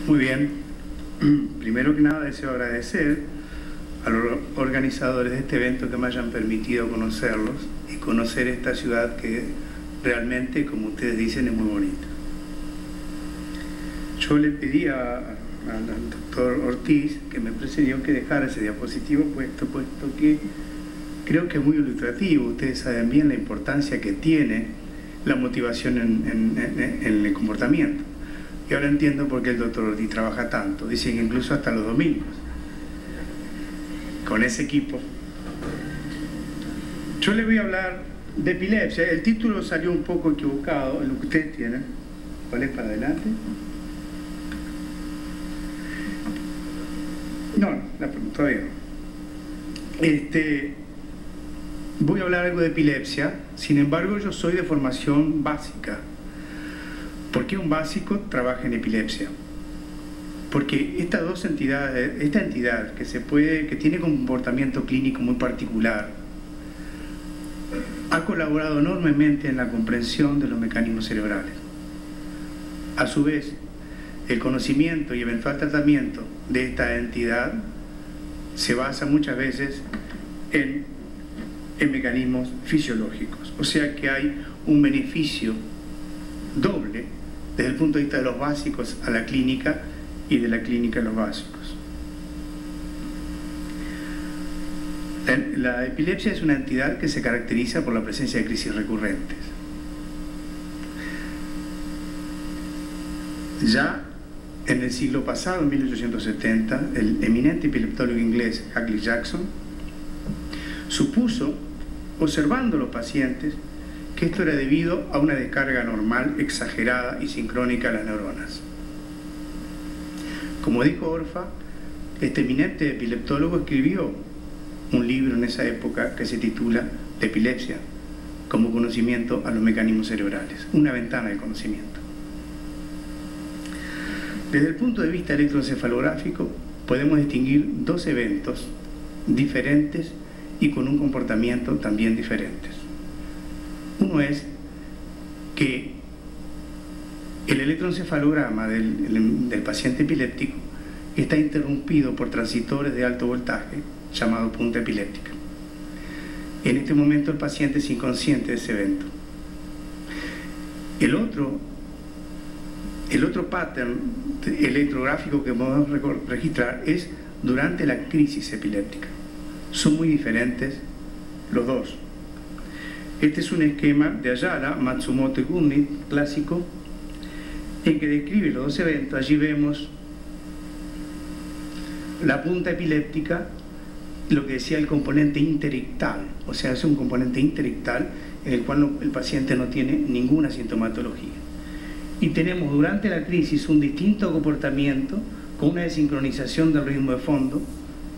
Muy bien. Primero que nada deseo agradecer a los organizadores de este evento que me hayan permitido conocerlos y conocer esta ciudad que realmente, como ustedes dicen, es muy bonita. Yo le pedí al doctor Ortiz, que me precedió, que dejara ese diapositivo puesto que creo que es muy ilustrativo. Ustedes saben bien la importancia que tiene la motivación en el comportamiento. Y ahora entiendo por qué el doctor Ortiz trabaja tanto. Dicen que incluso hasta los domingos. Con ese equipo. Yo les voy a hablar de epilepsia. El título salió un poco equivocado en lo que ustedes tienen. ¿Cuál es para adelante? No, todavía no. Voy a hablar algo de epilepsia. Sin embargo, yo soy de formación básica. ¿Por qué un básico trabaja en epilepsia? Porque estas dos entidades, esta entidad que tiene un comportamiento clínico muy particular, ha colaborado enormemente en la comprensión de los mecanismos cerebrales. A su vez, el conocimiento y eventual tratamiento de esta entidad se basa muchas veces en mecanismos fisiológicos. O sea que hay un beneficio doble desde el punto de vista de los básicos a la clínica y de la clínica a los básicos. La epilepsia es una entidad que se caracteriza por la presencia de crisis recurrentes. Ya en el siglo pasado, en 1870, el eminente epileptólogo inglés Hackley Jackson supuso, observando a los pacientes, que esto era debido a una descarga normal, exagerada y sincrónica de las neuronas. Como dijo Orfa, este eminente epileptólogo escribió un libro en esa época que se titula La epilepsia como conocimiento a los mecanismos cerebrales, una ventana de conocimiento. Desde el punto de vista electroencefalográfico podemos distinguir dos eventos diferentes y con un comportamiento también diferentes. Uno es que el electroencefalograma del paciente epiléptico está interrumpido por transitores de alto voltaje llamado punta epiléptica. En este momento el paciente es inconsciente de ese evento. El otro pattern electrográfico que podemos registrar es durante la crisis epiléptica. Son muy diferentes los dos. Este es un esquema de Ayala, Matsumoto y Gurney, clásico, en que describe los dos eventos. Allí vemos la punta epiléptica, lo que decía el componente interictal, o sea, es un componente interictal en el cual el paciente no tiene ninguna sintomatología. Y tenemos durante la crisis un distinto comportamiento con una desincronización del ritmo de fondo,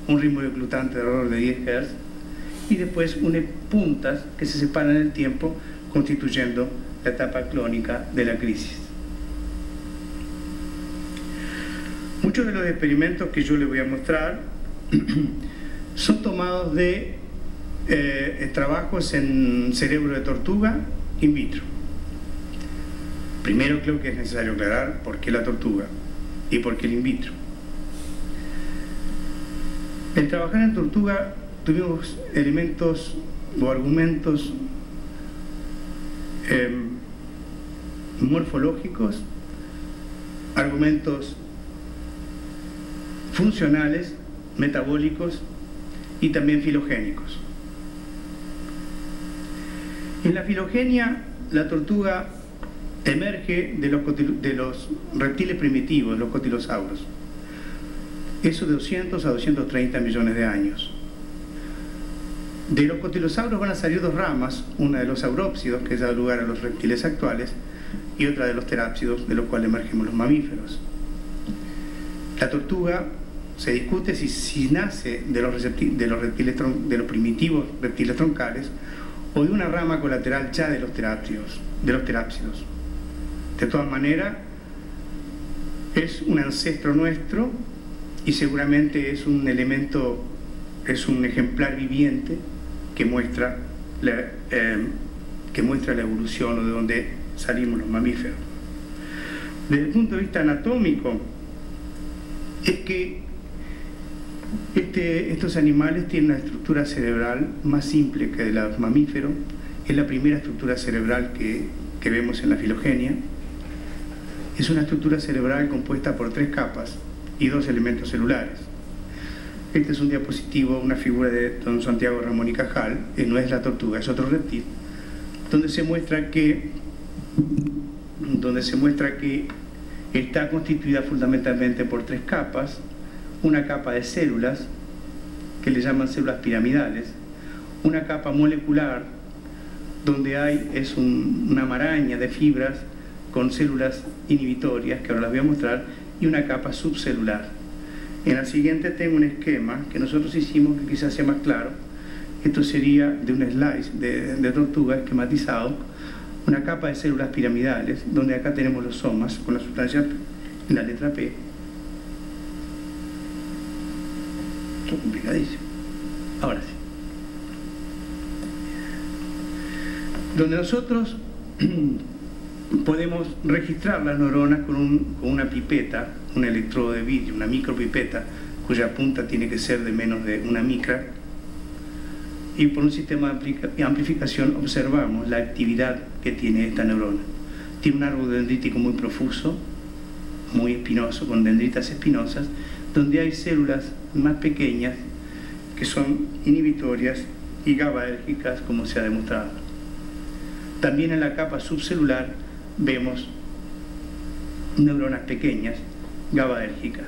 un ritmo declutante de alrededor de 10 Hz, y después unas puntas que se separan en el tiempo, constituyendo la etapa clónica de la crisis. Muchos de los experimentos que yo les voy a mostrar son tomados de trabajos en cerebro de tortuga in vitro. Primero creo que es necesario aclarar por qué la tortuga y por qué el in vitro. En trabajar en tortuga tuvimos elementos o argumentos morfológicos, argumentos funcionales, metabólicos y también filogénicos. En la filogenia, la tortuga emerge de los reptiles primitivos, los cotilosauros. Eso de 200 a 230 millones de años. De los cotilosauros van a salir dos ramas, una de los saurópsidos, que da lugar a los reptiles actuales, y otra de los terápsidos, de los cuales emergemos los mamíferos. La tortuga se discute si nace de los primitivos reptiles troncales o de una rama colateral ya de los terápsidos. De todas maneras, es un ancestro nuestro y seguramente es un elemento, es un ejemplar viviente que muestra la evolución o de donde salimos los mamíferos. Desde el punto de vista anatómico, es que estos animales tienen una estructura cerebral más simple que la de los mamíferos. Es la primera estructura cerebral que vemos en la filogenia. Es una estructura cerebral compuesta por 3 capas y 2 elementos celulares. Este es un diapositivo, una figura de don Santiago Ramón y Cajal, no es la tortuga, es otro reptil, donde se muestra que está constituida fundamentalmente por 3 capas, una capa de células, que le llaman células piramidales, una capa molecular, donde es una maraña de fibras con células inhibitorias, que ahora las voy a mostrar, y una capa subcelular. En la siguiente tengo un esquema que nosotros hicimos, que quizás sea más claro. Esto sería de un slice de tortuga esquematizado, una capa de células piramidales, donde acá tenemos los somas con la sustancia en la letra P. Esto es complicadísimo. Ahora sí. Donde nosotros podemos registrar las neuronas con una pipeta, un electrodo de vidrio, una micropipeta, cuya punta tiene que ser de menos de 1 micra, y por un sistema de amplificación observamos la actividad que tiene esta neurona. Tiene un árbol dendrítico muy profuso, muy espinoso, con dendritas espinosas, donde hay células más pequeñas que son inhibitorias y GABAérgicas, como se ha demostrado. También en la capa subcelular vemos neuronas pequeñas, GABAérgicas.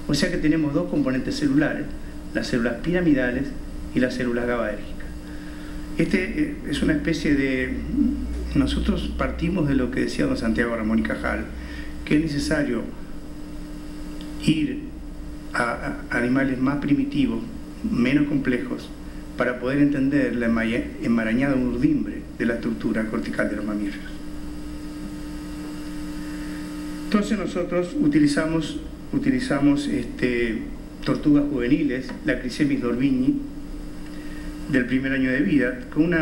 O sea que tenemos 2 componentes celulares, las células piramidales y las células GABAérgicas. Es una especie de... Nosotros partimos de lo que decía don Santiago Ramón y Cajal, que es necesario ir a animales más primitivos, menos complejos, para poder entender la enmarañada urdimbre de la estructura cortical de los mamíferos. Entonces nosotros utilizamos tortugas juveniles, la Chrysemys d'Orbigny, del primer año de vida, con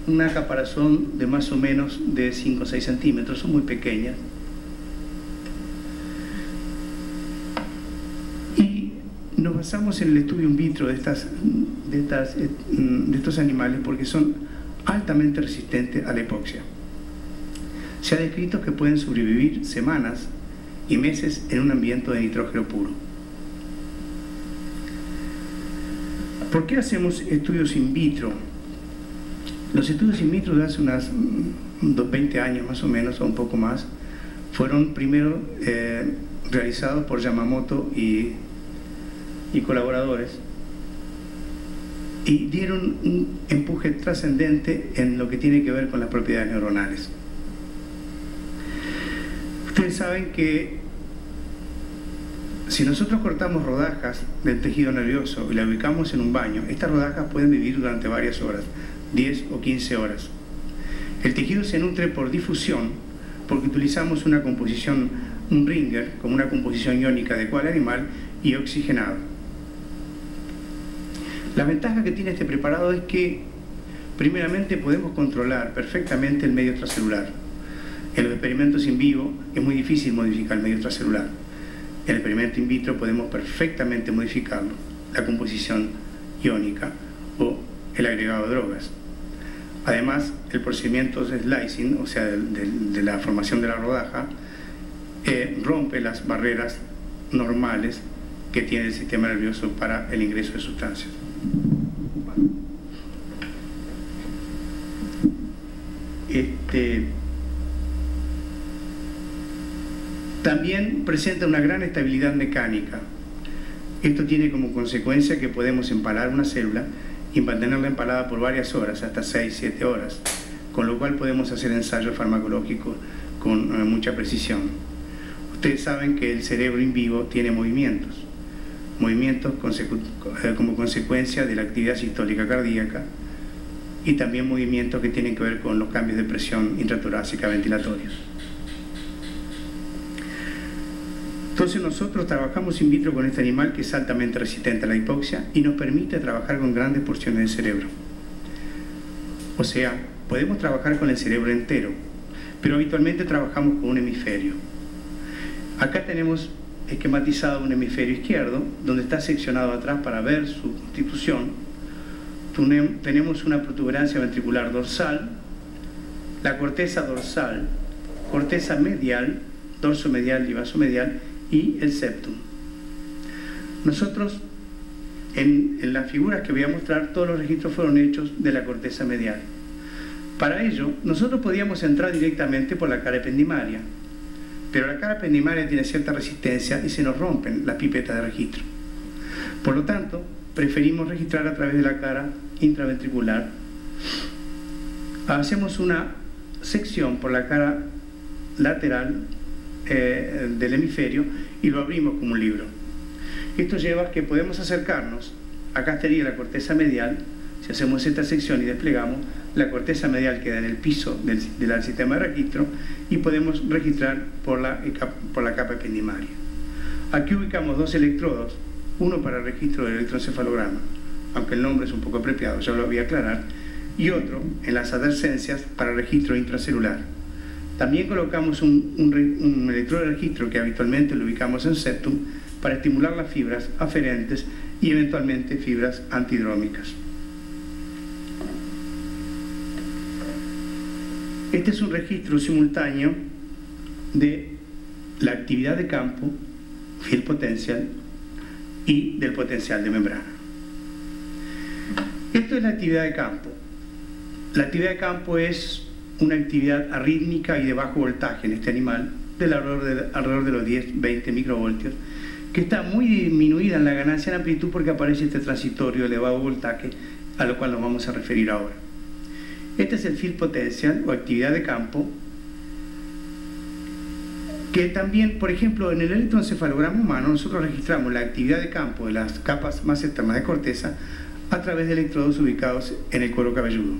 una caparazón de más o menos de 5 o 6 centímetros, son muy pequeñas. Y nos basamos en el estudio in vitro de estos animales porque son altamente resistentes a la hipoxia. Se ha descrito que pueden sobrevivir semanas y meses en un ambiente de nitrógeno puro. ¿Por qué hacemos estudios in vitro? Los estudios in vitro de hace unas 20 años más o menos, o un poco más, fueron primero realizados por Yamamoto y colaboradores, y dieron un empuje trascendente en lo que tiene que ver con las propiedades neuronales. Ustedes saben que si nosotros cortamos rodajas del tejido nervioso y la ubicamos en un baño, estas rodajas pueden vivir durante varias horas, 10 o 15 horas. El tejido se nutre por difusión porque utilizamos una composición, un ringer, como una composición iónica de cual animal y oxigenado. La ventaja que tiene este preparado es que primeramente podemos controlar perfectamente el medio extracelular. En los experimentos in vivo es muy difícil modificar el medio extracelular. En el experimento in vitro podemos perfectamente modificarlo, la composición iónica o el agregado de drogas. Además, el procedimiento de slicing, o sea, de la formación de la rodaja, rompe las barreras normales que tiene el sistema nervioso para el ingreso de sustancias. También presenta una gran estabilidad mecánica. Esto tiene como consecuencia que podemos empalar una célula y mantenerla empalada por varias horas, hasta 6-7 horas, con lo cual podemos hacer ensayos farmacológicos con mucha precisión. Ustedes saben que el cerebro in vivo tiene movimientos como consecuencia de la actividad sistólica cardíaca y también movimientos que tienen que ver con los cambios de presión intratorácica ventilatorios. Entonces nosotros trabajamos in vitro con este animal que es altamente resistente a la hipoxia y nos permite trabajar con grandes porciones del cerebro. O sea, podemos trabajar con el cerebro entero, pero habitualmente trabajamos con un hemisferio. Acá tenemos esquematizado un hemisferio izquierdo, donde está seccionado atrás para ver su constitución. Tenemos una protuberancia ventricular dorsal, la corteza dorsal, corteza medial, dorso medial y vasomedial, y el septum. Nosotros, en las figuras que voy a mostrar, todos los registros fueron hechos de la corteza medial. Para ello, nosotros podíamos entrar directamente por la cara ependimaria, pero la cara ependimaria tiene cierta resistencia y se nos rompen las pipetas de registro. Por lo tanto, preferimos registrar a través de la cara intraventricular. Hacemos una sección por la cara lateral del hemisferio y lo abrimos como un libro. Esto lleva a que podemos acercarnos. Acá estaría la corteza medial. Si hacemos esta sección y desplegamos, la corteza medial queda en el piso del sistema de registro y podemos registrar por la capa ependimaria. Aquí ubicamos dos electrodos, uno para el registro del electroencefalograma, aunque el nombre es un poco apropiado, ya lo voy a aclarar, y otro en las adyacencias para el registro intracelular. También colocamos un electrodo de registro que habitualmente lo ubicamos en septum para estimular las fibras aferentes y eventualmente fibras antidrómicas. Este es un registro simultáneo de la actividad de campo, field potential, y del potencial de membrana. Esto es la actividad de campo. La actividad de campo es una actividad arrítmica y de bajo voltaje en este animal, alrededor de los 10-20 microvoltios, que está muy disminuida en la ganancia en amplitud porque aparece este transitorio de elevado voltaje, a lo cual nos vamos a referir ahora. Este es el field potential o actividad de campo, que también, por ejemplo, en el electroencefalograma humano nosotros registramos la actividad de campo de las capas más externas de corteza a través de electrodos ubicados en el cuero cabelludo.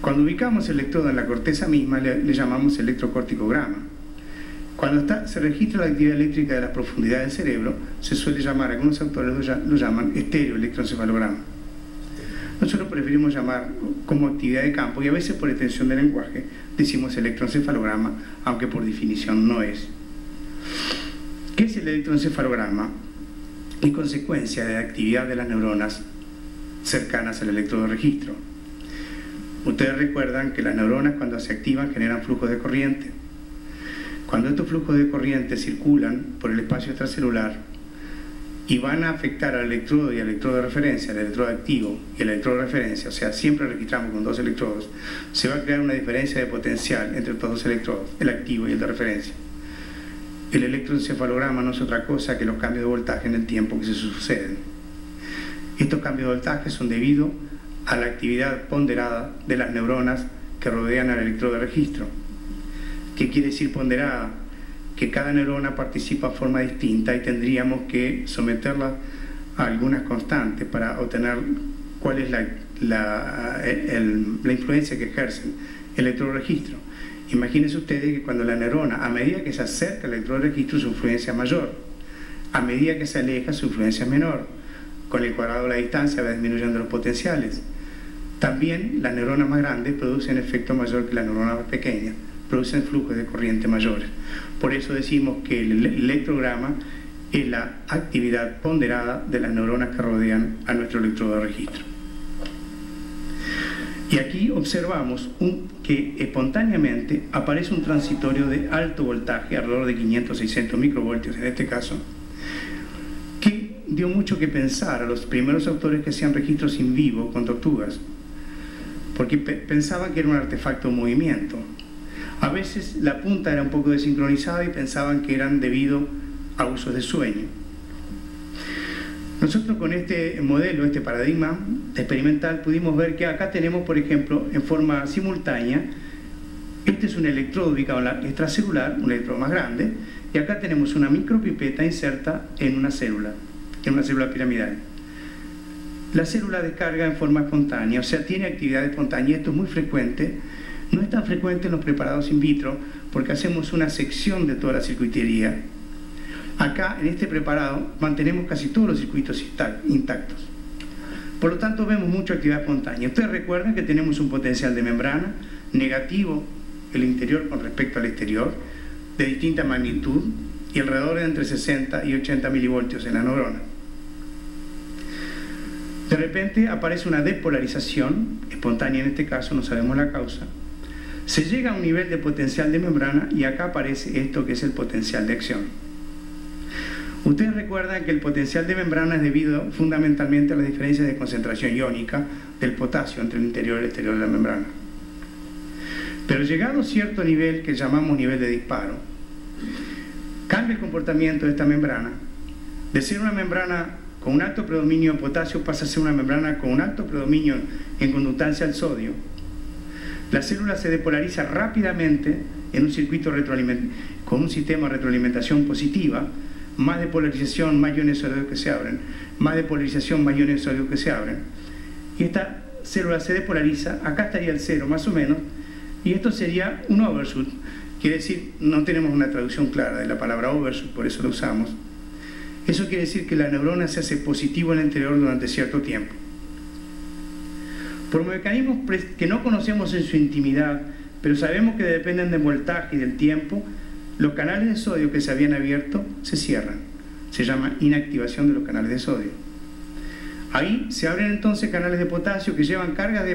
Cuando ubicamos el electrodo en la corteza misma le llamamos electrocorticograma. Cuando se registra la actividad eléctrica de las profundidades del cerebro, se suele llamar, algunos autores lo llaman estereoelectroencefalograma. Nosotros preferimos llamar como actividad de campo y a veces por extensión del lenguaje decimos electroencefalograma, aunque por definición no es. ¿Qué es el electroencefalograma? Es consecuencia de la actividad de las neuronas cercanas al electrodo de registro. Ustedes recuerdan que las neuronas cuando se activan generan flujos de corriente. Cuando estos flujos de corriente circulan por el espacio extracelular y van a afectar al electrodo y al electrodo de referencia, al electrodo activo y al electrodo de referencia, o sea, siempre registramos con dos electrodos, se va a crear una diferencia de potencial entre estos dos electrodos, el activo y el de referencia. El electroencefalograma no es otra cosa que los cambios de voltaje en el tiempo que se suceden. Estos cambios de voltaje son debido a la actividad ponderada de las neuronas que rodean al electrodo de registro. ¿Qué quiere decir ponderada? Que cada neurona participa de forma distinta y tendríamos que someterla a algunas constantes para obtener cuál es la influencia que ejercen el electroregistro. Imagínense ustedes que cuando la neurona, a medida que se acerca al electroregistro, su influencia es mayor. A medida que se aleja, su influencia es menor. Con el cuadrado de la distancia va disminuyendo los potenciales. También las neuronas más grandes producen efecto mayor que las neuronas más pequeñas, producen flujos de corriente mayores. Por eso decimos que el electrograma es la actividad ponderada de las neuronas que rodean a nuestro electrodo de registro. Y aquí observamos que espontáneamente aparece un transitorio de alto voltaje, alrededor de 500-600 microvoltios en este caso, que dio mucho que pensar a los primeros autores que hacían registros in vivo con tortugas, porque pensaban que era un artefacto en movimiento. A veces la punta era un poco desincronizada y pensaban que eran debido a usos de sueño. Nosotros con este modelo, este paradigma experimental, pudimos ver que acá tenemos, por ejemplo, en forma simultánea, este es un electrodo ubicado en la extracelular, un electrodo más grande, y acá tenemos una micropipeta inserta en una célula piramidal. La célula descarga en forma espontánea, o sea, tiene actividad espontánea. Esto es muy frecuente. No es tan frecuente en los preparados in vitro porque hacemos una sección de toda la circuitería. Acá, en este preparado, mantenemos casi todos los circuitos intactos. Por lo tanto, vemos mucha actividad espontánea. Ustedes recuerdan que tenemos un potencial de membrana negativo, el interior con respecto al exterior, de distinta magnitud, y alrededor de entre 60 y 80 milivoltios en la neurona. De repente aparece una depolarización, espontánea en este caso, no sabemos la causa. Se llega a un nivel de potencial de membrana y acá aparece esto que es el potencial de acción. Ustedes recuerdan que el potencial de membrana es debido fundamentalmente a las diferencias de concentración iónica del potasio entre el interior y el exterior de la membrana. Pero llegado a cierto nivel, que llamamos nivel de disparo, cambia el comportamiento de esta membrana. De ser una membrana con un alto predominio de potasio pasa a ser una membrana con un alto predominio en conductancia al sodio. La célula se depolariza rápidamente en un circuito con un sistema de retroalimentación positiva, más depolarización, más iones de sodio que se abren, más depolarización, más iones de sodio que se abren. Y esta célula se depolariza, acá estaría el cero más o menos, y esto sería un overshoot. Quiere decir, no tenemos una traducción clara de la palabra overshoot, por eso lo usamos. Eso quiere decir que la neurona se hace positivo en el interior durante cierto tiempo. Por mecanismos que no conocemos en su intimidad, pero sabemos que dependen del voltaje y del tiempo, los canales de sodio que se habían abierto se cierran. Se llama inactivación de los canales de sodio. Ahí se abren entonces canales de potasio que llevan cargas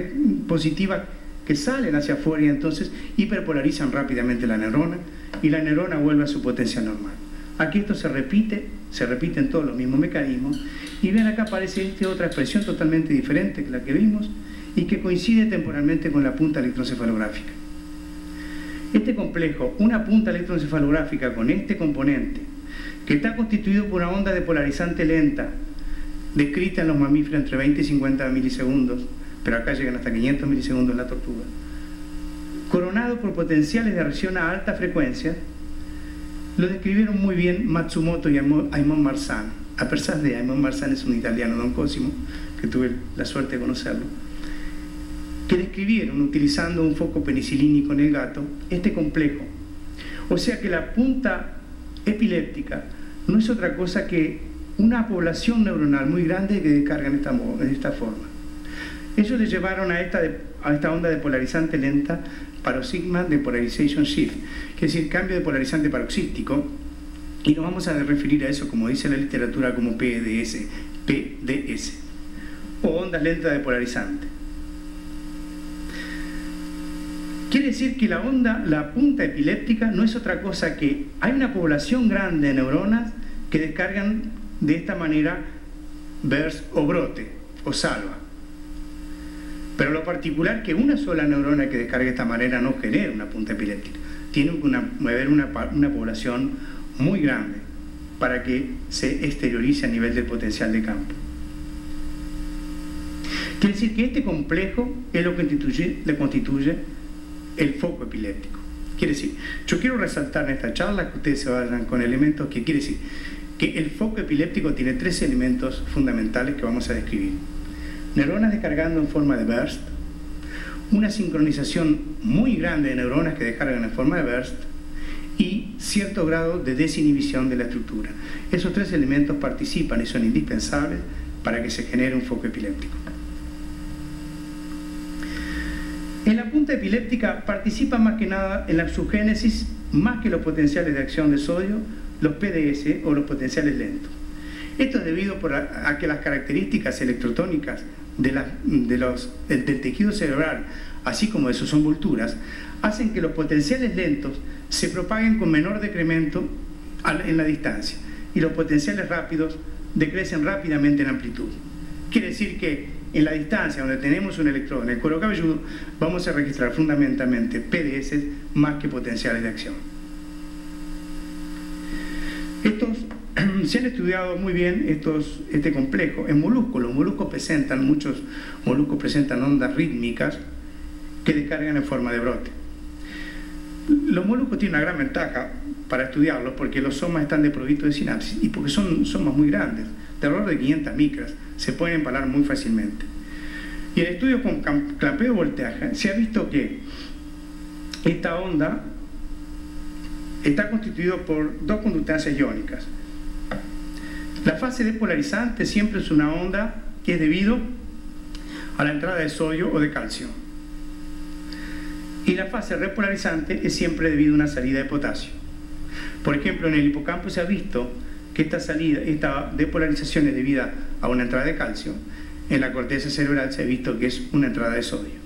positivas que salen hacia afuera y entonces hiperpolarizan rápidamente la neurona y la neurona vuelve a su potencia normal. Aquí esto se repiten todos los mismos mecanismos y ven acá aparece otra expresión totalmente diferente que la que vimos y que coincide temporalmente con la punta electroencefalográfica. Este complejo, una punta electroencefalográfica con este componente, que está constituido por una onda depolarizante lenta, descrita en los mamíferos entre 20 y 50 milisegundos, pero acá llegan hasta 500 milisegundos en la tortuga, coronado por potenciales de reacción a alta frecuencia, lo describieron muy bien Matsumoto y Aimon Marzano. A pesar de Aimon Marzano es un italiano, don Cosimo, que tuve la suerte de conocerlo, que describieron, utilizando un foco penicilínico en el gato, este complejo. O sea que la punta epiléptica no es otra cosa que una población neuronal muy grande que descarga en esta forma. Ellos le llevaron a esta onda depolarizante lenta paroxisma depolarization shift, que es decir, cambio de polarizante paroxístico, y nos vamos a referir a eso, como dice la literatura, como PDS, o ondas lentas depolarizantes. Quiere decir que la punta epiléptica no es otra cosa que hay una población grande de neuronas que descargan de esta manera burst o brote o salva. Pero lo particular es que una sola neurona que descargue de esta manera no genera una punta epiléptica. Tiene que haber una población muy grande para que se exteriorice a nivel del potencial de campo. Quiere decir que este complejo es lo que le constituye el foco epiléptico. Quiere decir, yo quiero resaltar en esta charla que ustedes se vayan con elementos que quiere decir que el foco epiléptico tiene tres elementos fundamentales que vamos a describir. Neuronas descargando en forma de burst, una sincronización muy grande de neuronas que descargan en forma de burst y cierto grado de desinhibición de la estructura. Esos tres elementos participan y son indispensables para que se genere un foco epiléptico. En la punta epiléptica participa más que nada en la subgénesis, más que los potenciales de acción de sodio, los PDS o los potenciales lentos. Esto es debido a que las características electrotónicas del tejido cerebral, así como de sus envolturas, hacen que los potenciales lentos se propaguen con menor decremento en la distancia y los potenciales rápidos decrecen rápidamente en amplitud. Quiere decir que en la distancia donde tenemos un electrodo en el cuero cabelludo vamos a registrar fundamentalmente PDS más que potenciales de acción. Se han estudiado muy bien este complejo en moluscos. Los moluscos muchos moluscos presentan ondas rítmicas que descargan en forma de brote. Los moluscos tienen una gran ventaja para estudiarlos porque los somas están desprovistos de sinapsis y porque son somas muy grandes, de alrededor de 500 micras, se pueden empalar muy fácilmente. Y en estudios con clampeo voltaje se ha visto que esta onda está constituida por dos conductancias iónicas. La fase depolarizante siempre es una onda que es debido a la entrada de sodio o de calcio. Y la fase repolarizante es siempre debido a una salida de potasio. Por ejemplo, en el hipocampo se ha visto que esta depolarización es debida a una entrada de calcio. En la corteza cerebral se ha visto que es una entrada de sodio.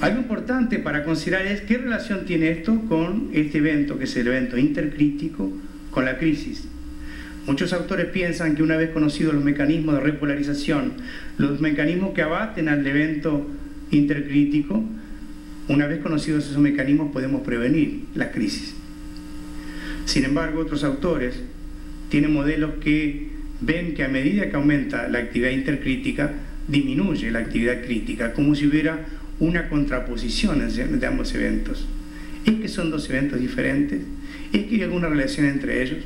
Algo importante para considerar es qué relación tiene esto con este evento, que es el evento intercrítico, con la crisis. Muchos autores piensan que una vez conocidos los mecanismos de repolarización, los mecanismos que abaten al evento intercrítico, una vez conocidos esos mecanismos podemos prevenir la crisis. Sin embargo, otros autores tienen modelos que ven que a medida que aumenta la actividad intercrítica, disminuye la actividad crítica, como si hubiera una contraposición de ambos eventos. ¿Es que son dos eventos diferentes? ¿Es que hay alguna relación entre ellos?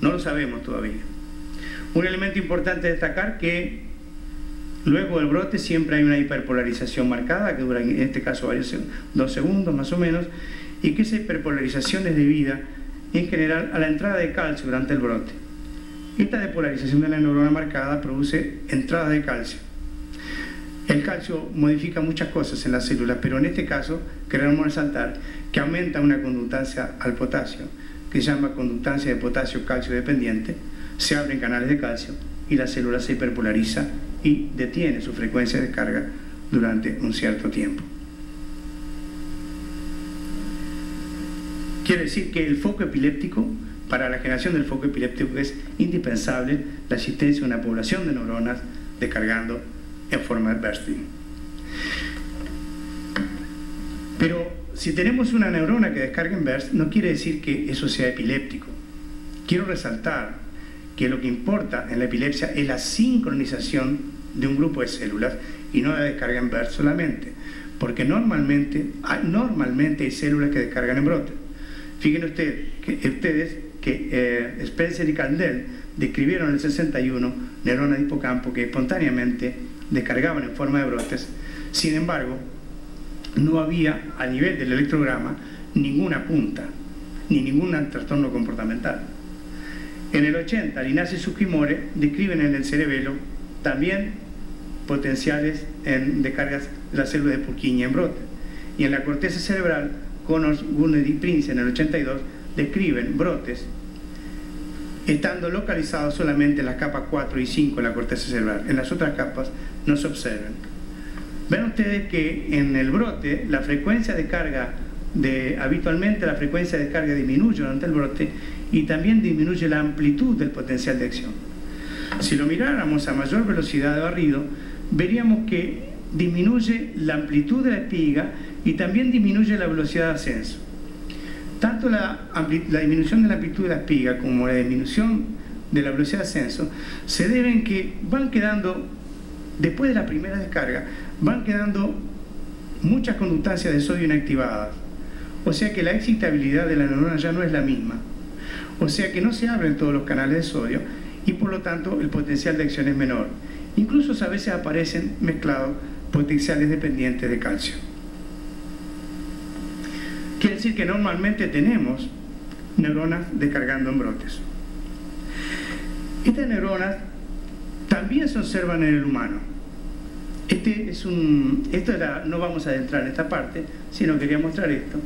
No lo sabemos todavía. Un elemento importante destacar que luego del brote siempre hay una hiperpolarización marcada, que dura en este caso 2 segundos más o menos, y que esa hiperpolarización es debida en general a la entrada de calcio durante el brote. Esta depolarización de la neurona marcada produce entrada de calcio. El calcio modifica muchas cosas en las células, pero en este caso queremos resaltar que aumenta una conductancia al potasio, que se llama conductancia de potasio-calcio dependiente, se abren canales de calcio y la célula se hiperpolariza y detiene su frecuencia de descarga durante un cierto tiempo. Quiere decir que el foco epiléptico, para la generación del foco epiléptico es indispensable la existencia de una población de neuronas descargando en forma de bursting. Pero si tenemos una neurona que descarga en burst, no quiere decir que eso sea epiléptico. Quiero resaltar que lo que importa en la epilepsia es la sincronización de un grupo de células y no la descarga en burst solamente, porque normalmente hay células que descargan en brote. Fíjense ustedes que Spencer y Candel describieron en el 61 neuronas de hipocampo que espontáneamente descargaban en forma de brotes. Sin embargo, no había a nivel del electrograma ninguna punta ni ningún trastorno comportamental. En el 80, Linares y Sugimore describen en el cerebelo también potenciales en descargas de las células de Purkinje en brote. Y en la corteza cerebral, Connors, Gurney y Prince en el 82 describen brotes estando localizados solamente en las capas 4 y 5 de la corteza cerebral. En las otras capas no se observan. Ven ustedes que en el brote la frecuencia de carga habitualmente la frecuencia de carga disminuye durante el brote y también disminuye la amplitud del potencial de acción. Si lo miráramos a mayor velocidad de barrido, veríamos que disminuye la amplitud de la espiga y también disminuye la velocidad de ascenso. Tanto la disminución de la amplitud de la espiga como la disminución de la velocidad de ascenso se deben que van quedando, después de la primera descarga, van quedando muchas conductancias de sodio inactivadas. O sea que la excitabilidad de la neurona ya no es la misma. O sea que no se abren todos los canales de sodio y por lo tanto el potencial de acción es menor. Incluso a veces aparecen mezclados potenciales dependientes de calcio. Quiere decir que normalmente tenemos neuronas descargando en brotes. Estas neuronas también se observan en el humano. No vamos a adentrar en esta parte, sino quería mostrar esto.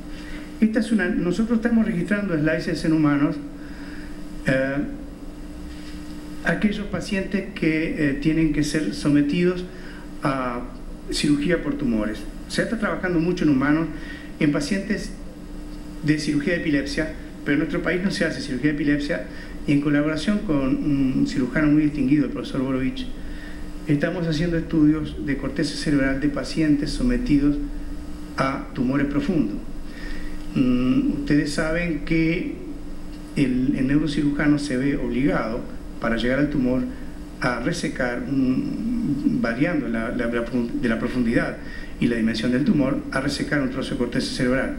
Nosotros estamos registrando slices en humanos, aquellos pacientes que tienen que ser sometidos a cirugía por tumores. Se está trabajando mucho en humanos, en pacientes de cirugía de epilepsia, pero en nuestro país no se hace cirugía de epilepsia, y en colaboración con un cirujano muy distinguido, el profesor Borovich, estamos haciendo estudios de corteza cerebral de pacientes sometidos a tumores profundos. Ustedes saben que el neurocirujano se ve obligado, para llegar al tumor, a resecar, variando de la profundidad y la dimensión del tumor, a resecar un trozo de corteza cerebral.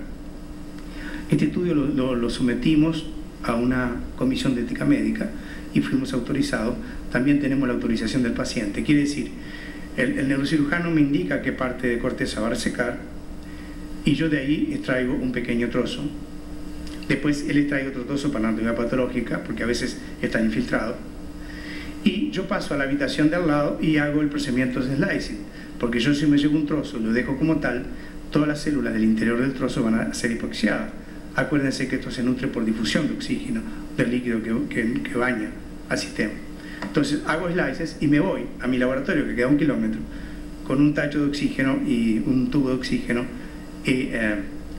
Este estudio lo sometimos a una comisión de ética médica y fuimos autorizados. También tenemos la autorización del paciente. Quiere decir, el neurocirujano me indica qué parte de corteza va a resecar y yo de ahí extraigo un pequeño trozo. Después él extrae otro trozo para anatomía patológica, porque a veces están infiltrados. Y yo paso a la habitación de al lado y hago el procedimiento de slicing, porque yo si me llevo un trozo, lo dejo como tal, todas las células del interior del trozo van a ser hipoxiadas. Acuérdense que esto se nutre por difusión de oxígeno del líquido que baña al sistema. Entonces hago slices y me voy a mi laboratorio, que queda 1 kilómetro, con un tacho de oxígeno y un tubo de oxígeno y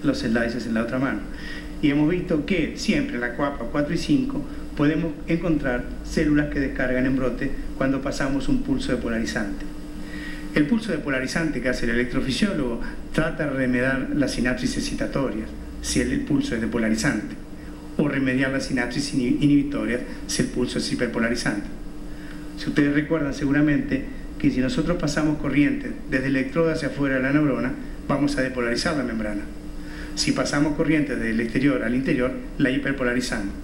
los slices en la otra mano. Y hemos visto que siempre en la capa 4 y 5 podemos encontrar células que descargan en brote cuando pasamos un pulso depolarizante. El pulso depolarizante que hace el electrofisiólogo trata de remediar las sinapsis excitatorias, si el pulso es depolarizante, o remediar las sinapsis inhibitorias si el pulso es hiperpolarizante. Si ustedes recuerdan seguramente que si nosotros pasamos corriente desde el electrodo hacia afuera de la neurona, vamos a depolarizar la membrana. Si pasamos corriente desde el exterior al interior, la hiperpolarizamos.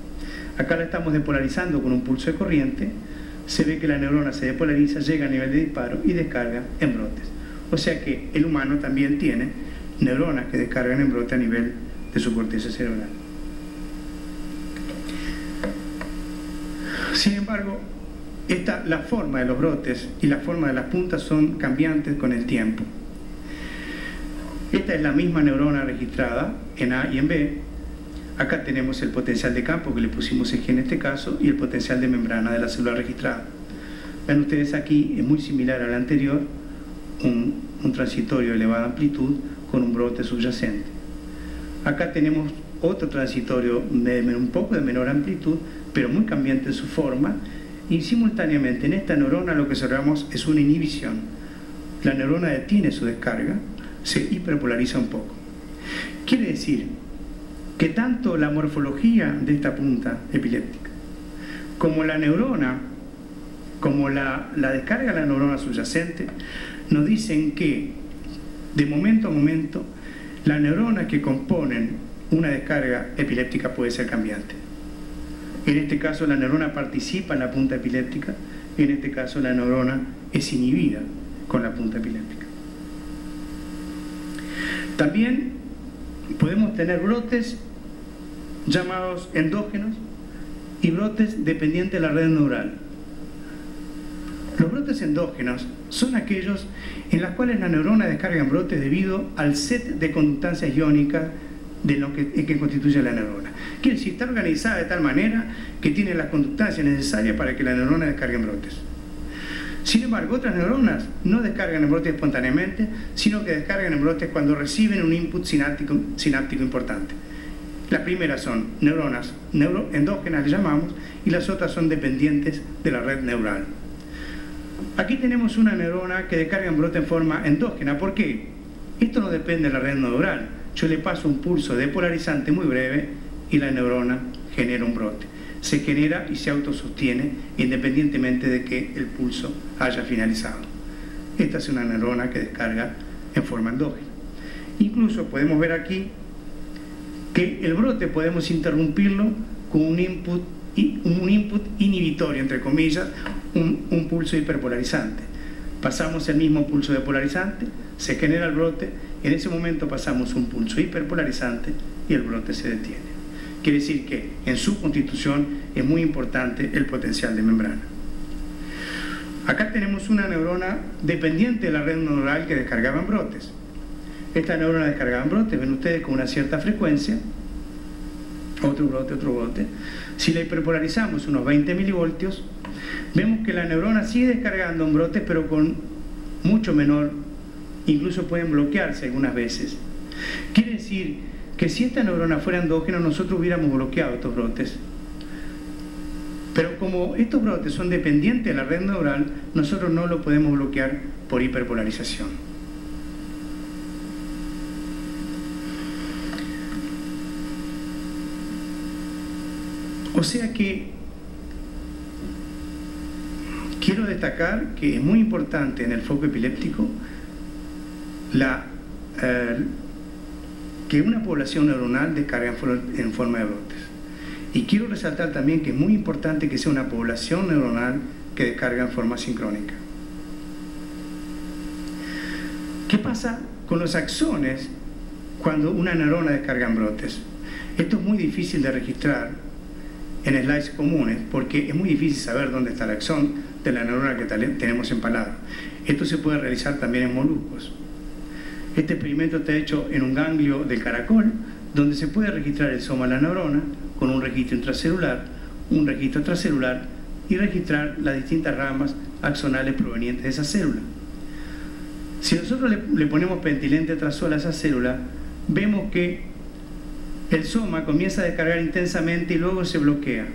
Acá la estamos depolarizando con un pulso de corriente, se ve que la neurona se depolariza, llega a nivel de disparo y descarga en brotes. O sea que el humano también tiene neuronas que descargan en brote a nivel de su corteza cerebral. Sin embargo, la forma de los brotes y la forma de las puntas son cambiantes con el tiempo. Esta es la misma neurona registrada en A y en B. Acá tenemos el potencial de campo que le pusimos G en este caso y el potencial de membrana de la célula registrada. Ven ustedes aquí, es muy similar al anterior, un transitorio de elevada amplitud con un brote subyacente. Acá tenemos otro transitorio de un poco de menor amplitud, pero muy cambiante en su forma, y simultáneamente en esta neurona lo que observamos es una inhibición. La neurona detiene su descarga, se hiperpolariza un poco. Quiere decir que tanto la morfología de esta punta epiléptica como la neurona, como la descarga de la neurona subyacente, nos dicen que de momento a momento las neuronas que componen una descarga epiléptica puede ser cambiante. En este caso la neurona participa en la punta epiléptica, en este caso la neurona es inhibida con la punta epiléptica. También podemos tener brotes llamados endógenos y brotes dependientes de la red neural. Los brotes endógenos son aquellos en los cuales la neurona descarga brotes debido al set de conductancias iónicas de lo que constituye la neurona. Quiere decir, está organizada de tal manera que tiene las conductancias necesarias para que la neurona descargue brotes. Sin embargo, otras neuronas no descargan en brotes espontáneamente, sino que descargan en brotes cuando reciben un input sináptico importante. Las primeras son neuronas endógenas, le llamamos, y las otras son dependientes de la red neural. Aquí tenemos una neurona que descarga en brote en forma endógena. ¿Por qué? Esto no depende de la red neural. Yo le paso un pulso depolarizante muy breve y la neurona genera un brote. Se genera y se autosostiene independientemente de que el pulso haya finalizado. Esta es una neurona que descarga en forma endógena. Incluso podemos ver aquí que el brote podemos interrumpirlo con un input inhibitorio, entre comillas, un pulso hiperpolarizante. Pasamos el mismo pulso depolarizante, se genera el brote, en ese momento pasamos un pulso hiperpolarizante y el brote se detiene. Quiere decir que en su constitución es muy importante el potencial de membrana. Acá tenemos una neurona dependiente de la red neural que descargaba en brotes. Esta neurona descargaba en brotes, ven ustedes, con una cierta frecuencia, otro brote. Si la hiperpolarizamos unos 20 milivoltios, vemos que la neurona sigue descargando en brotes, pero con mucho menor, incluso pueden bloquearse algunas veces. Quiere decir que si esta neurona fuera endógena, nosotros hubiéramos bloqueado estos brotes. Pero como estos brotes son dependientes de la red neural, nosotros no lo podemos bloquear por hiperpolarización. O sea que quiero destacar que es muy importante en el foco epiléptico que una población neuronal descarga en forma de brotes. Y quiero resaltar también que es muy importante que sea una población neuronal que descarga en forma sincrónica. ¿Qué pasa con los axones cuando una neurona descarga en brotes? Esto es muy difícil de registrar en slides comunes porque es muy difícil saber dónde está el axón de la neurona que tenemos empalada. Esto se puede realizar también en moluscos. Este experimento está hecho en un ganglio del caracol, donde se puede registrar el soma de la neurona con un registro intracelular, un registro extracelular y registrar las distintas ramas axonales provenientes de esa célula. Si nosotros le ponemos pentilente trazol a esa célula, vemos que el soma comienza a descargar intensamente y luego se bloquea.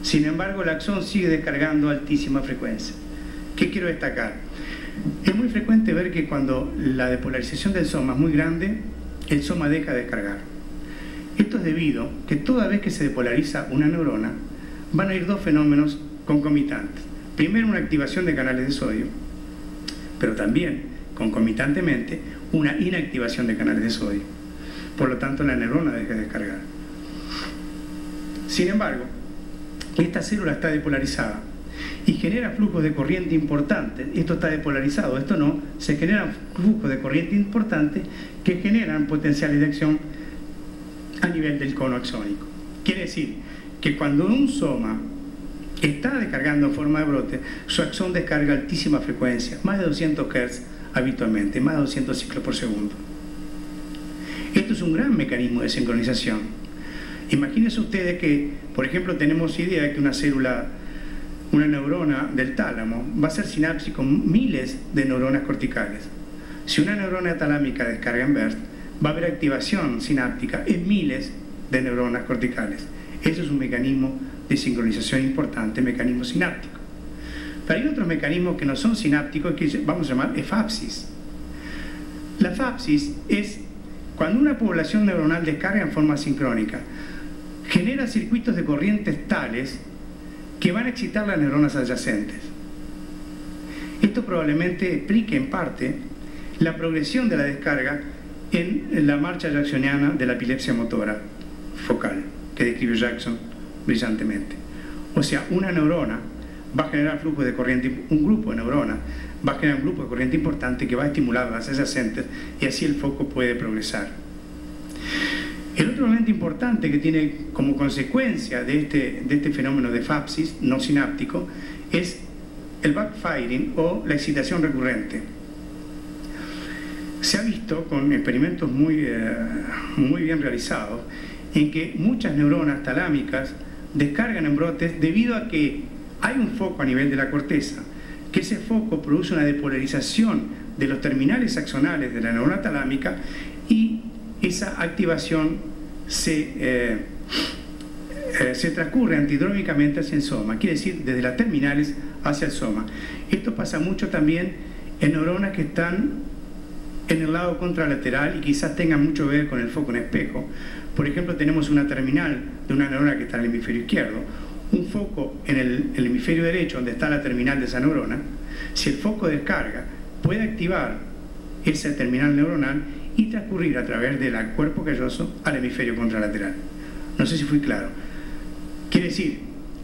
Sin embargo, el axón sigue descargando a altísima frecuencia. ¿Qué quiero destacar? Es muy frecuente ver que cuando la depolarización del soma es muy grande, el soma deja de descargar. Esto es debido a que toda vez que se depolariza una neurona, van a ir dos fenómenos concomitantes. Primero, una activación de canales de sodio, pero también, concomitantemente, una inactivación de canales de sodio. Por lo tanto, la neurona deja de descargar. Sin embargo, esta célula está depolarizada y genera flujos de corriente importantes. Esto está depolarizado, esto no. Se generan flujos de corriente importantes que generan potenciales de acción a nivel del cono axónico. Quiere decir que cuando un soma está descargando en forma de brote, su axón descarga a altísima frecuencia, más de 200 Hz habitualmente, más de 200 ciclos por segundo. Esto es un gran mecanismo de sincronización. Imagínense ustedes que, por ejemplo, tenemos idea de que una célula, una neurona del tálamo, va a ser sinapsis con miles de neuronas corticales. Si una neurona talámica descarga en burst, va a haber activación sináptica en miles de neuronas corticales. Eso es un mecanismo de sincronización importante, mecanismo sináptico. Pero hay otros mecanismos que no son sinápticos que vamos a llamar efapsis. La efapsis es cuando una población neuronal descarga en forma sincrónica, genera circuitos de corrientes tales que van a excitar las neuronas adyacentes. Esto probablemente explique en parte la progresión de la descarga en la marcha jacksoniana de la epilepsia motora focal, que describe Jackson brillantemente. O sea, una neurona va a generar flujo de corriente, un grupo de neuronas va a generar un grupo de corriente importante que va a estimular a las adyacentes y así el foco puede progresar. El otro elemento importante que tiene como consecuencia de este fenómeno de efapsis no sináptico es el backfiring o la excitación recurrente. Se ha visto con experimentos muy bien realizados en que muchas neuronas talámicas descargan en brotes debido a que hay un foco a nivel de la corteza, que ese foco produce una depolarización de los terminales axonales de la neurona talámica y esa activación se transcurre antidrómicamente hacia el soma, quiere decir desde las terminales hacia el soma. Esto pasa mucho también en neuronas que están en el lado contralateral y quizás tengan mucho que ver con el foco en espejo. Por ejemplo, tenemos una terminal de una neurona que está en el hemisferio izquierdo, un foco en el hemisferio derecho donde está la terminal de esa neurona. Si el foco descarga, puede activar esa terminal neuronal y transcurrir a través del cuerpo calloso al hemisferio contralateral. No sé si fui claro. Quiere decir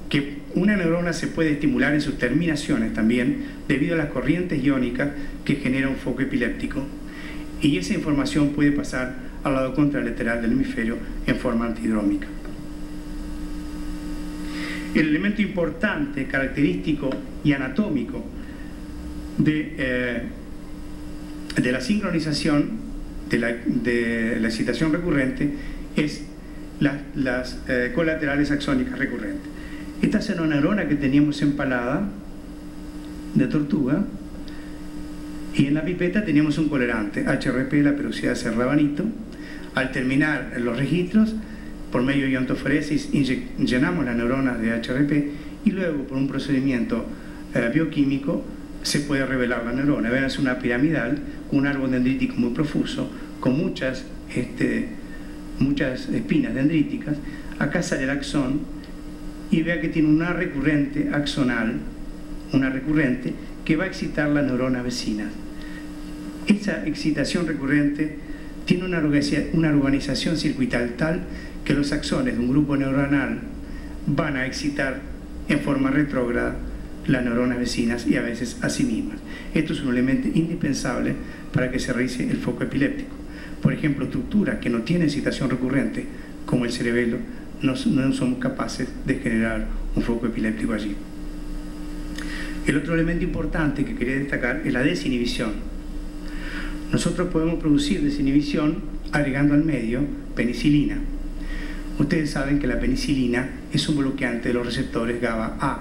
que una neurona se puede estimular en sus terminaciones también debido a las corrientes iónicas que genera un foco epiléptico, y esa información puede pasar al lado contralateral del hemisferio en forma antidrómica. El elemento importante, característico y anatómico de la sincronización de la excitación recurrente es las colaterales axónicas recurrentes. Esta es una neurona que teníamos empalada de tortuga y en la pipeta teníamos un colorante, HRP, la peroxidasa de serrabanito. Al terminar los registros, por medio de iontoforesis, llenamos las neuronas de HRP y luego por un procedimiento bioquímico se puede revelar la neurona. Ven, es una piramidal, un árbol dendrítico muy profuso, con muchas espinas dendríticas. Acá sale el axón y vea que tiene una recurrente axonal, una recurrente que va a excitar las neuronas vecinas. Esa excitación recurrente tiene una organización circuital tal que los axones de un grupo neuronal van a excitar en forma retrógrada las neuronas vecinas y a veces a sí mismas. Esto es un elemento indispensable para que se realice el foco epiléptico. Por ejemplo, estructuras que no tienen excitación recurrente, como el cerebelo, no somos capaces de generar un foco epiléptico allí. El otro elemento importante que quería destacar es la desinhibición. nosotros podemos producir desinhibición agregando al medio penicilina. Ustedes saben que la penicilina es un bloqueante de los receptores GABA-A.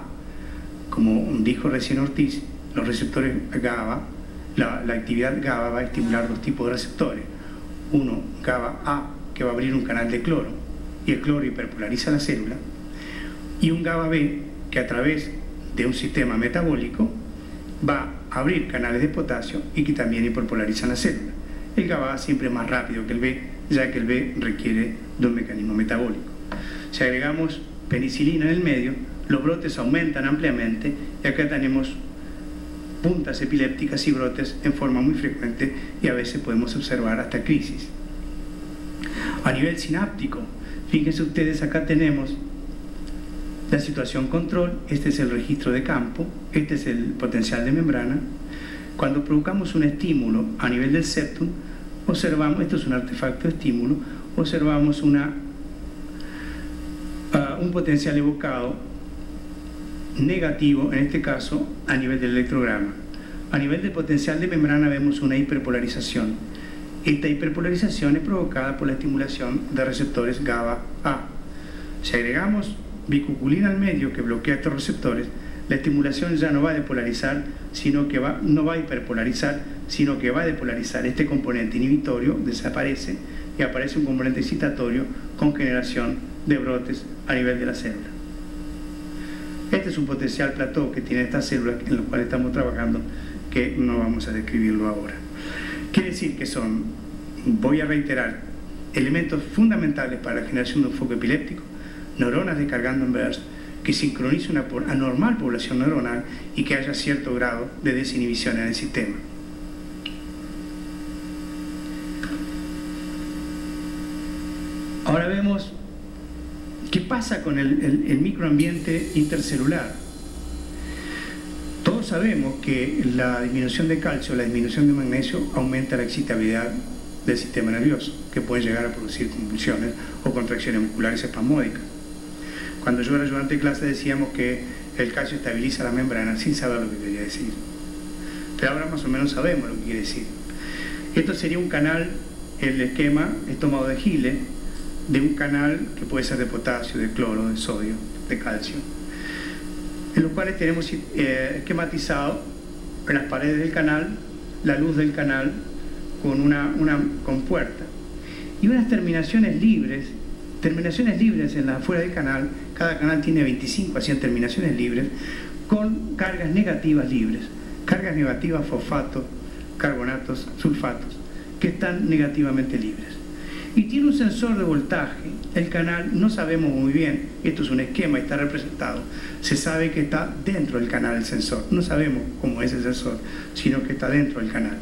Como dijo recién Ortiz, los receptores GABA, la actividad GABA va a estimular dos tipos de receptores. Uno, GABA-A, que va a abrir un canal de cloro, y el cloro hiperpolariza la célula. Y un GABA-B, que a través de un sistema metabólico va a abrir canales de potasio y que también hiperpolarizan la célula. El GABA siempre es más rápido que el B, ya que el B requiere de un mecanismo metabólico. Si agregamos penicilina en el medio, los brotes aumentan ampliamente y acá tenemos puntas epilépticas y brotes en forma muy frecuente y a veces podemos observar hasta crisis. A nivel sináptico, fíjense ustedes, acá tenemos la situación control, este es el registro de campo, este es el potencial de membrana. Cuando provocamos un estímulo a nivel del septum, observamos, esto es un artefacto de estímulo, observamos un potencial evocado negativo, en este caso a nivel del electrograma. A nivel del potencial de membrana vemos una hiperpolarización. Esta hiperpolarización es provocada por la estimulación de receptores GABA-A. Si agregamos bicuculina al medio que bloquea estos receptores, la estimulación ya no va a depolarizar, no va a hiperpolarizar, sino que va a depolarizar. Este componente inhibitorio desaparece y aparece un componente excitatorio con generación de brotes a nivel de la célula. Este es un potencial plató que tiene esta célula en la cual estamos trabajando, que no vamos a describirlo ahora. Quiere decir que son, voy a reiterar, elementos fundamentales para la generación de un foco epiléptico, neuronas descargando en burst, que sincronice una anormal población neuronal y que haya cierto grado de desinhibición en el sistema. Ahora vemos qué pasa con el microambiente intercelular. Todos sabemos que la disminución de calcio, la disminución de magnesio aumenta la excitabilidad del sistema nervioso, que puede llegar a producir convulsiones o contracciones musculares espasmódicas. Cuando yo era ayudante de clase decíamos que el calcio estabiliza la membrana sin saber lo que quería decir. Pero ahora más o menos sabemos lo que quiere decir. Esto sería un canal, el esquema es tomado de Gile, de un canal que puede ser de potasio, de cloro, de sodio, de calcio, en los cuales tenemos esquematizado en las paredes del canal, la luz del canal con una compuerta y unas terminaciones libres en la afuera del canal. Cada canal tiene 25 a 100 terminaciones libres con cargas negativas libres, cargas negativas fosfatos, carbonatos, sulfatos, que están negativamente libres. Y tiene un sensor de voltaje. El canal no sabemos muy bien, esto es un esquema y está representado, se sabe que está dentro del canal el sensor, no sabemos cómo es el sensor, sino que está dentro del canal.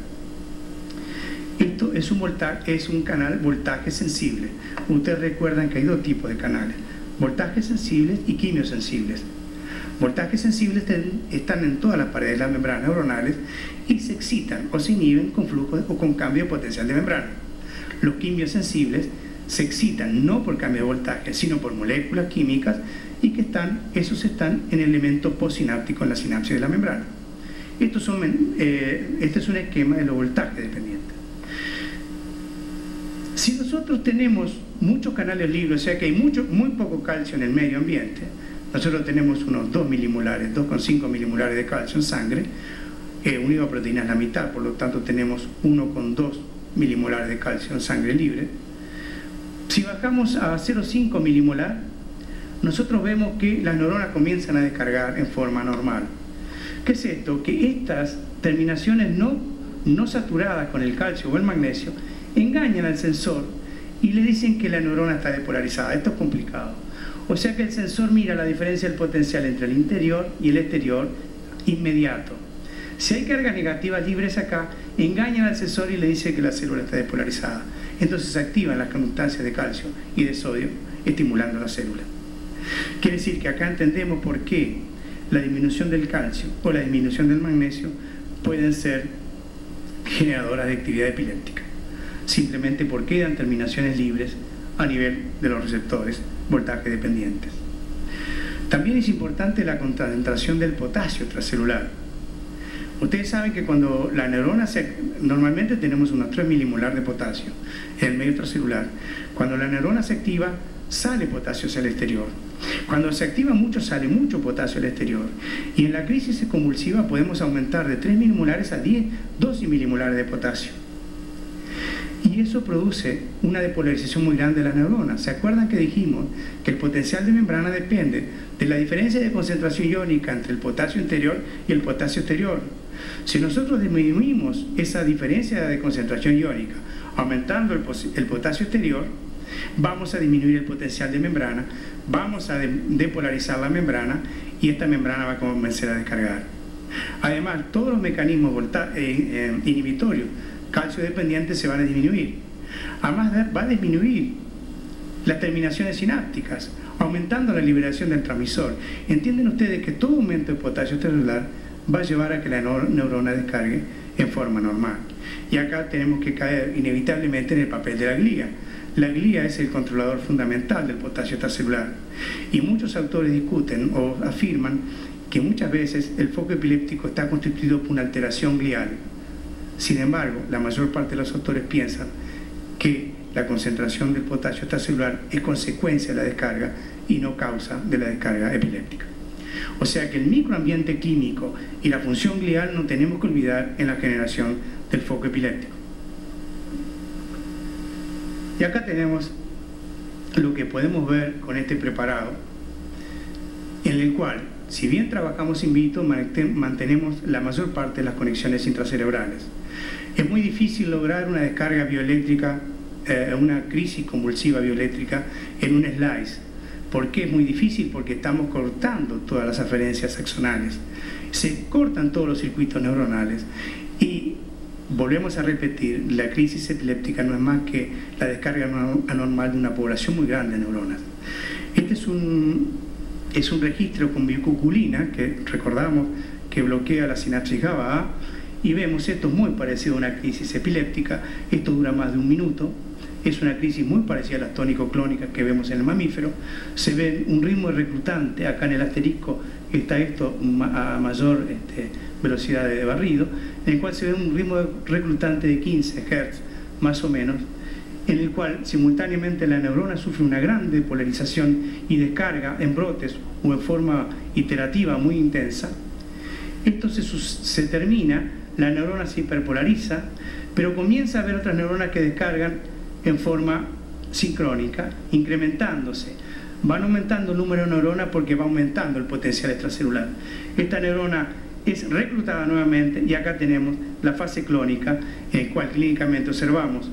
Esto es un canal voltaje sensible. Ustedes recuerdan que hay dos tipos de canales, voltajes sensibles y quimiosensibles. Voltajes sensibles están en todas las paredes de las membranas neuronales y se excitan o se inhiben con flujo o con cambio de potencial de membrana. Los quimiosensibles se excitan no por cambio de voltaje, sino por moléculas químicas y que esos están en el elemento postsináptico en la sinapsis de la membrana. Este es un esquema de los voltajes dependientes. Si nosotros tenemos muchos canales libres, o sea que hay muy poco calcio en el medio ambiente, nosotros tenemos unos 2 milimolares, 2,5 milimolares de calcio en sangre, unido a proteínas la mitad, por lo tanto tenemos 1,2 milimolares de calcio en sangre libre. Si bajamos a 0,5 milimolar, nosotros vemos que las neuronas comienzan a descargar en forma normal. ¿Qué es esto? Que estas terminaciones no saturadas con el calcio o el magnesio engañan al sensor y le dicen que la neurona está depolarizada. Esto es complicado. O sea que el sensor mira la diferencia del potencial entre el interior y el exterior inmediato. Si hay cargas negativas libres acá, engañan al sensor y le dice que la célula está despolarizada. Entonces se activan las conductancias de calcio y de sodio, estimulando la célula. Quiere decir que acá entendemos por qué la disminución del calcio o la disminución del magnesio pueden ser generadoras de actividad epiléptica. Simplemente porque quedan terminaciones libres a nivel de los receptores voltaje dependientes. También es importante la concentración del potasio extracelular. Ustedes saben que cuando la neurona normalmente tenemos unos 3 milimolar de potasio en el medio extracelular. Cuando la neurona se activa, sale potasio hacia el exterior. Cuando se activa mucho, sale mucho potasio al exterior. Y en la crisis convulsiva podemos aumentar de 3 milimolares a 12 milimolares de potasio. Y eso produce una depolarización muy grande de las neuronas. ¿Se acuerdan que dijimos que el potencial de membrana depende de la diferencia de concentración iónica entre el potasio interior y el potasio exterior? Si nosotros disminuimos esa diferencia de concentración iónica, aumentando el potasio exterior, vamos a disminuir el potencial de membrana, vamos a depolarizar la membrana y esta membrana va a comenzar a descargar. Además, todos los mecanismos inhibitorios calcio dependientes se van a disminuir. Además, va a disminuir las terminaciones sinápticas, aumentando la liberación del transmisor. ¿Entienden ustedes que todo aumento de potasio celular va a llevar a que la neurona descargue en forma normal? Y acá tenemos que caer inevitablemente en el papel de la glía. La glía es el controlador fundamental del potasio extracelular. Y muchos autores discuten o afirman que muchas veces el foco epiléptico está constituido por una alteración glial. Sin embargo, la mayor parte de los autores piensan que la concentración del potasio extracelular es consecuencia de la descarga y no causa de la descarga epiléptica. O sea que el microambiente químico y la función glial no tenemos que olvidar en la generación del foco epiléptico. Y acá tenemos lo que podemos ver con este preparado, en el cual, si bien trabajamos in vitro, mantenemos la mayor parte de las conexiones intracerebrales. Es muy difícil lograr una descarga bioeléctrica, una crisis convulsiva bioeléctrica en un slice. ¿Por qué es muy difícil? Porque estamos cortando todas las aferencias axonales. Se cortan todos los circuitos neuronales y volvemos a repetir, la crisis epiléptica no es más que la descarga anormal de una población muy grande de neuronas. Este es un registro con bicuculina, que recordamos que bloquea la sinapsis GABA-A, y vemos esto muy parecido a una crisis epiléptica. Esto dura más de 1 minuto, es una crisis muy parecida a las tónico-clónicas que vemos en el mamífero. Se ve un ritmo reclutante, acá en el asterisco está esto a mayor velocidad de barrido, en el cual se ve un ritmo reclutante de 15 Hz más o menos, en el cual simultáneamente la neurona sufre una gran depolarización y descarga en brotes o en forma iterativa muy intensa. Esto se termina, la neurona se hiperpolariza, pero comienza a haber otras neuronas que descargan en forma sincrónica, incrementándose. Van aumentando el número de neuronas porque va aumentando el potencial extracelular. Esta neurona es reclutada nuevamente y acá tenemos la fase clónica, en la cual clínicamente observamos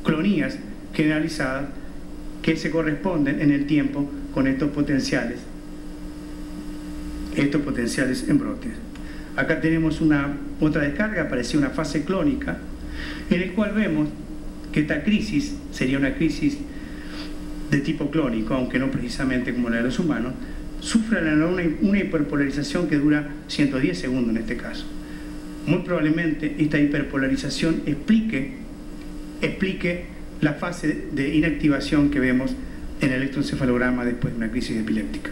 clonías generalizadas que se corresponden en el tiempo con estos potenciales en brotes. Acá tenemos otra descarga, parecía una fase clónica, en el cual vemos que esta crisis sería una crisis de tipo clónico, aunque no precisamente como la de los humanos. Sufre la neurona una hiperpolarización que dura 110 segundos en este caso. Muy probablemente esta hiperpolarización explique la fase de inactivación que vemos en el electroencefalograma después de una crisis epiléptica.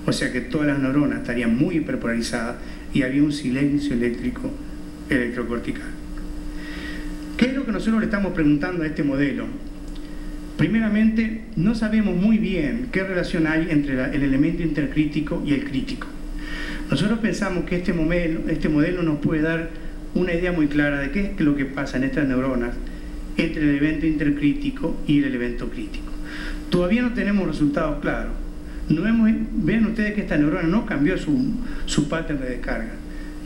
O sea que todas las neuronas estarían muy hiperpolarizadas y había un silencio eléctrico electrocortical. ¿Qué es lo que nosotros le estamos preguntando a este modelo? Primeramente, no sabemos muy bien qué relación hay entre el elemento intercrítico y el crítico. Nosotros pensamos que este modelo nos puede dar una idea muy clara de qué es lo que pasa en estas neuronas entre el evento intercrítico y el evento crítico. Todavía no tenemos resultados claros. Vean ustedes que esta neurona no cambió su patrón de descarga.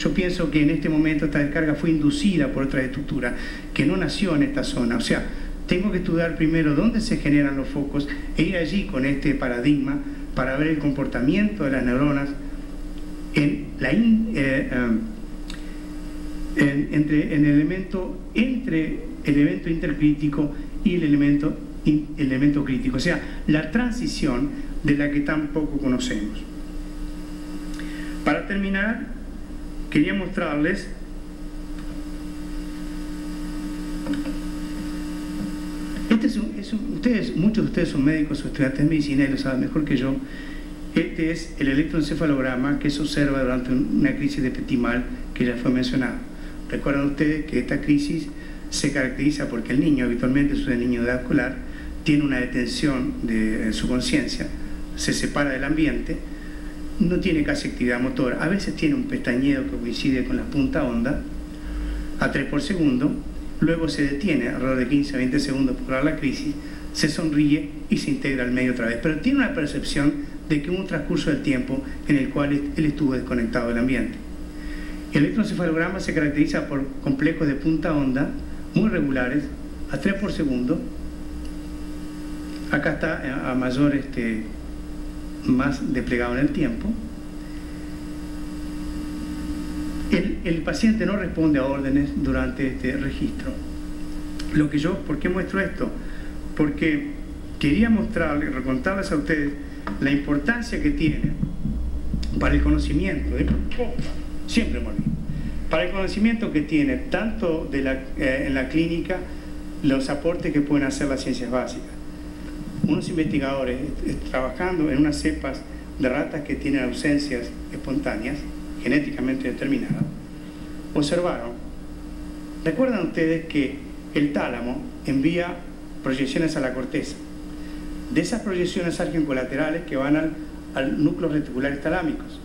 Yo pienso que en este momento esta descarga fue inducida por otra estructura que no nació en esta zona. O sea, tengo que estudiar primero dónde se generan los focos e ir allí con este paradigma para ver el comportamiento de las neuronas entre el evento intercrítico y el elemento crítico, o sea, la transición de la que tan poco conocemos. Para terminar, quería mostrarles muchos de ustedes son médicos o estudiantes de medicina y lo saben mejor que yo. Este es el electroencefalograma que se observa durante una crisis de petit mal que ya fue mencionado. Recuerdan ustedes que esta crisis se caracteriza porque el niño, habitualmente es un niño de edad escolar, tiene una detención de su conciencia, se separa del ambiente, no tiene casi actividad motora, a veces tiene un pestañeo que coincide con la punta onda, a 3 por segundo, luego se detiene alrededor de 15 a 20 segundos por la crisis, se sonríe y se integra al medio otra vez, pero tiene una percepción de que hubo un transcurso del tiempo en el cual él estuvo desconectado del ambiente. El electroencefalograma se caracteriza por complejos de punta onda muy regulares, a 3 por segundo. Acá está a mayor, más desplegado en el tiempo. El paciente no responde a órdenes durante este registro. ¿Por qué muestro esto? Porque quería mostrarles, recontarles a ustedes la importancia que tiene para el conocimiento, siempre morí, para el conocimiento que tiene tanto en la clínica, los aportes que pueden hacer las ciencias básicas. Unos investigadores trabajando en unas cepas de ratas que tienen ausencias espontáneas, genéticamente determinadas, observaron, recuerdan ustedes que el tálamo envía proyecciones a la corteza. De esas proyecciones salen colaterales que van al núcleo reticulares talámicos.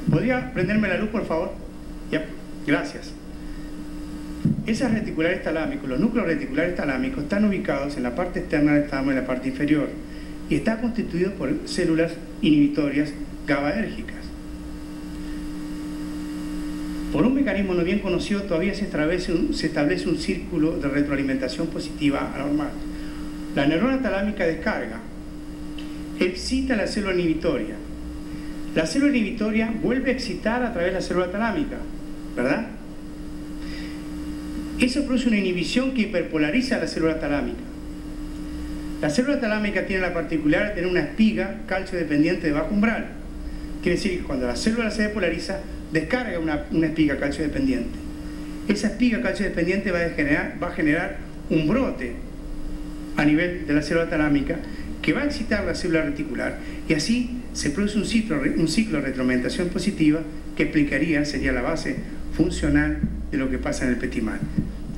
¿Podría prenderme la luz, por favor? Ya, gracias. Esas reticulares talámicos, los núcleos reticulares talámicos, están ubicados en la parte externa del tálamo y en la parte inferior, y está constituido por células inhibitorias GABAérgicas. Por un mecanismo no bien conocido, todavía se establece un círculo de retroalimentación positiva anormal. La neurona talámica descarga, excita la célula inhibitoria. La célula inhibitoria vuelve a excitar a través de la célula talámica, ¿verdad? Eso produce una inhibición que hiperpolariza la célula talámica. La célula talámica tiene la particularidad de tener una espiga calcio dependiente de bajo umbral. Quiere decir que cuando la célula se depolariza, descarga una espiga calcio dependiente. Esa espiga calcio dependiente va a generar un brote a nivel de la célula talámica que va a excitar la célula reticular, y así se produce un ciclo de retroalimentación positiva que sería la base funcional de lo que pasa en el petit mal.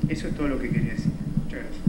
Eso es todo lo que quería decir. Muchas gracias.